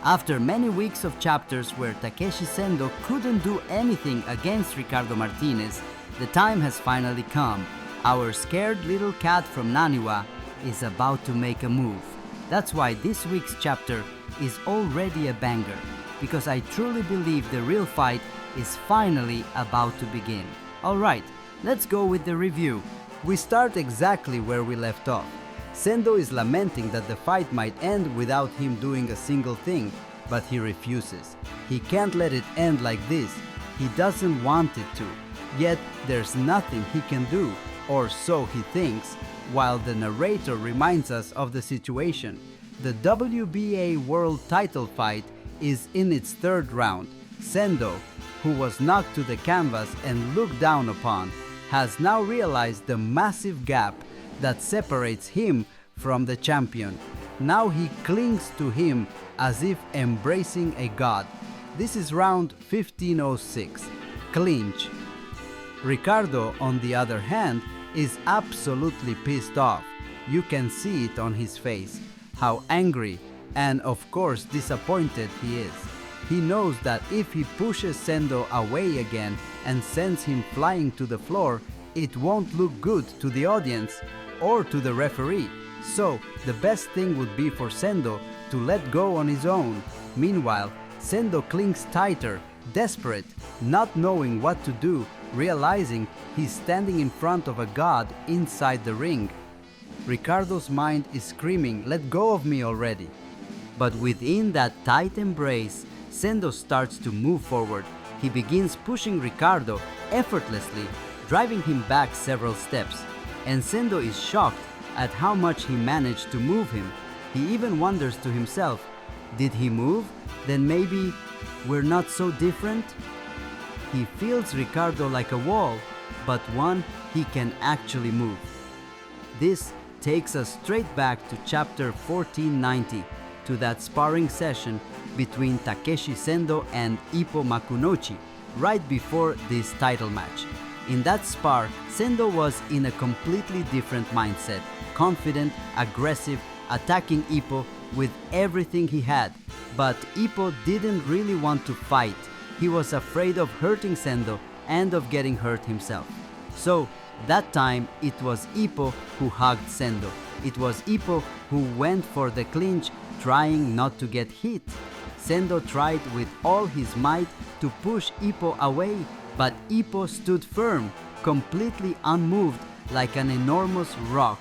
After many weeks of chapters where Takeshi Sendo couldn't do anything against Ricardo Martinez, the time has finally come. Our scared little cat from Naniwa is about to make a move. That's why this week's chapter is already a banger, because I truly believe the real fight is finally about to begin. Alright, let's go with the review. We start exactly where we left off. Sendo is lamenting that the fight might end without him doing a single thing, but he refuses. He can't let it end like this. He doesn't want it to. Yet there's nothing he can do, or so he thinks, while the narrator reminds us of the situation. The WBA World title fight is in its third round. Sendo, who was knocked to the canvas and looked down upon, has now realized the massive gap that separates him from the champion. Now he clings to him as if embracing a god. This is round 1506, clinch. Ricardo, on the other hand, is absolutely pissed off. You can see it on his face, how angry and of course disappointed he is. He knows that if he pushes Sendo away again and sends him flying to the floor, it won't look good to the audience or to the referee. So the best thing would be for Sendo to let go on his own. Meanwhile, Sendo clings tighter, desperate, not knowing what to do, realizing he's standing in front of a god inside the ring. Ricardo's mind is screaming, "Let go of me already." But within that tight embrace, Sendo starts to move forward. He begins pushing Ricardo effortlessly, driving him back several steps. And Sendo is shocked at how much he managed to move him. He even wonders to himself, did he move? Then maybe we're not so different? He feels Ricardo like a wall, but one he can actually move. This takes us straight back to chapter 1490, to that sparring session between Takeshi Sendo and Ippo Makunochi, right before this title match. In that spar, Sendo was in a completely different mindset, confident, aggressive, attacking Ippo with everything he had. But Ippo didn't really want to fight. He was afraid of hurting Sendo and of getting hurt himself. So that time it was Ippo who hugged Sendo. It was Ippo who went for the clinch, trying not to get hit. Sendo tried with all his might to push Ippo away, but Ippo stood firm, completely unmoved, like an enormous rock.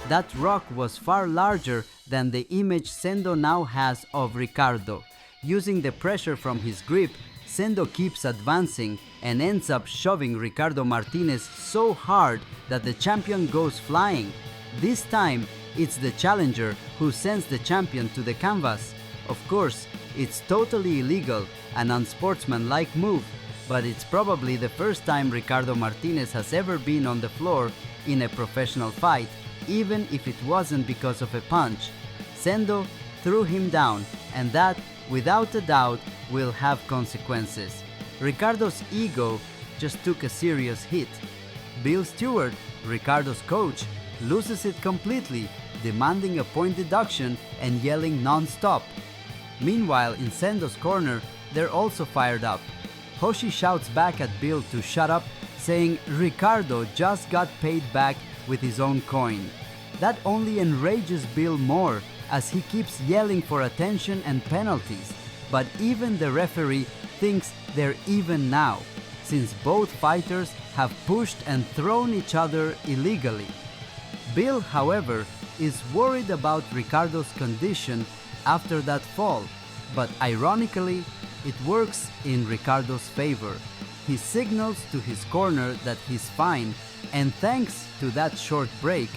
That rock was far larger than the image Sendo now has of Ricardo. Using the pressure from his grip, Sendo keeps advancing and ends up shoving Ricardo Martinez so hard that the champion goes flying. This time, it's the challenger who sends the champion to the canvas. Of course, it's totally illegal, an unsportsmanlike move, but it's probably the first time Ricardo Martinez has ever been on the floor in a professional fight, even if it wasn't because of a punch. Sendo threw him down, and that, without a doubt, will have consequences. Ricardo's ego just took a serious hit. Bill Stewart, Ricardo's coach, loses it completely, demanding a point deduction and yelling non-stop. Meanwhile, in Sendo's corner, they're also fired up. Hoshi shouts back at Bill to shut up, saying Ricardo just got paid back with his own coin. That only enrages Bill more, as he keeps yelling for attention and penalties. But even the referee thinks they're even now, since both fighters have pushed and thrown each other illegally. Bill, however, is worried about Ricardo's condition after that fall, but ironically, it works in Ricardo's favor. He signals to his corner that he's fine, and thanks to that short break,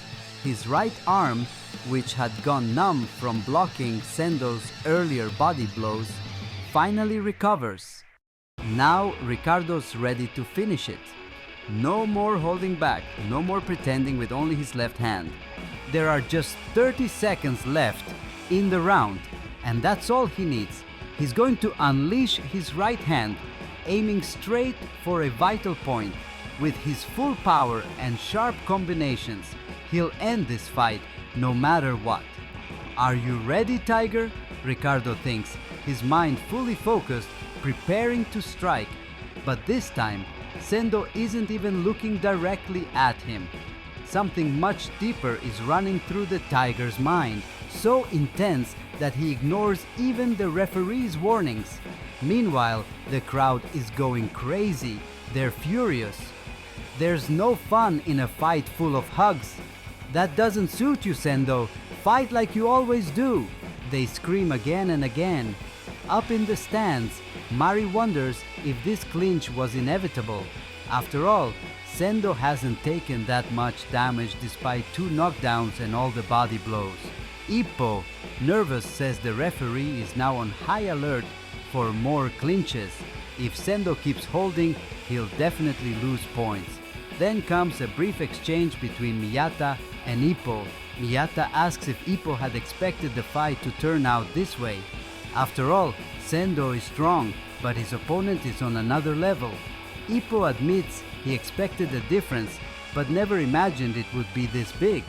his right arm, which had gone numb from blocking Sendo's earlier body blows, finally recovers. Now Ricardo's ready to finish it. No more holding back, no more pretending with only his left hand. There are just 30 seconds left in the round, and that's all he needs. He's going to unleash his right hand, aiming straight for a vital point. With his full power and sharp combinations, he'll end this fight no matter what. Are you ready, Tiger? Ricardo thinks, his mind fully focused, preparing to strike. But this time, Sendo isn't even looking directly at him. Something much deeper is running through the tiger's mind, so intense that he ignores even the referee's warnings. Meanwhile, the crowd is going crazy. They're furious. There's no fun in a fight full of hugs. That doesn't suit you, Sendo. Fight like you always do. They scream again and again. Up in the stands, Mari wonders if this clinch was inevitable. After all, Sendo hasn't taken that much damage despite 2 knockdowns and all the body blows. Ippo, nervous, says the referee is now on high alert for more clinches. If Sendo keeps holding, he'll definitely lose points. Then comes a brief exchange between Miyata and Ippo. Miyata asks if Ippo had expected the fight to turn out this way. After all, Sendo is strong, but his opponent is on another level. Ippo admits he expected a difference, but never imagined it would be this big.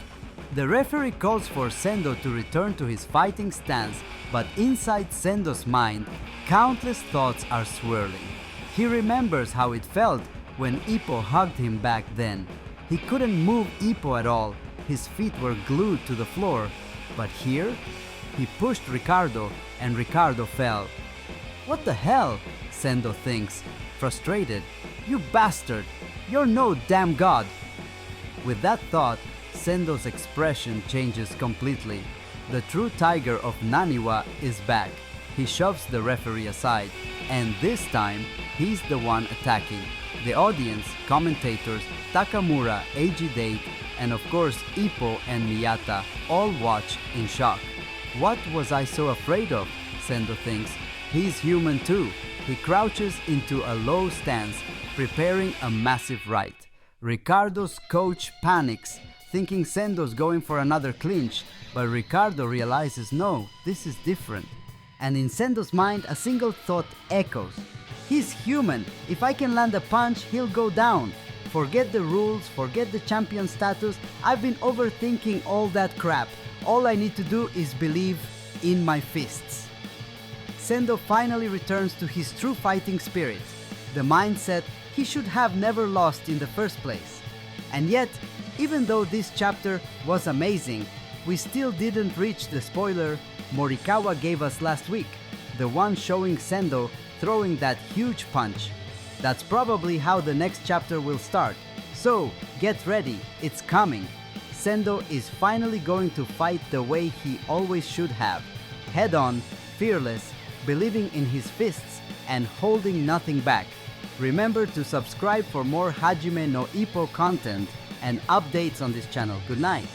The referee calls for Sendo to return to his fighting stance, but inside Sendo's mind, countless thoughts are swirling. He remembers how it felt when Ippo hugged him back then. He couldn't move Ippo at all, his feet were glued to the floor. But here, he pushed Ricardo and Ricardo fell. What the hell? Sendo thinks, frustrated. You bastard! You're no damn god! With that thought, Sendo's expression changes completely. The true tiger of Naniwa is back. He shoves the referee aside, and this time, he's the one attacking. The audience, commentators, Takamura, AG Date, and of course Ippo and Miyata all watch in shock. What was I so afraid of? Sendo thinks. He's human too. He crouches into a low stance, preparing a massive right. Ricardo's coach panics, thinking Sendo's going for another clinch, but Ricardo realizes no, this is different. And in Sendo's mind, a single thought echoes. He's human. If I can land a punch, he'll go down. Forget the rules, forget the champion status. I've been overthinking all that crap. All I need to do is believe in my fists. Sendo finally returns to his true fighting spirit, the mindset he should have never lost in the first place. And yet, even though this chapter was amazing, we still didn't reach the spoiler Morikawa gave us last week, the one showing Sendo throwing that huge punch. That's probably how the next chapter will start. So, get ready, it's coming. Sendo is finally going to fight the way he always should have. Head on, fearless, believing in his fists, and holding nothing back. Remember to subscribe for more Hajime no Ippo content and updates on this channel. Good night.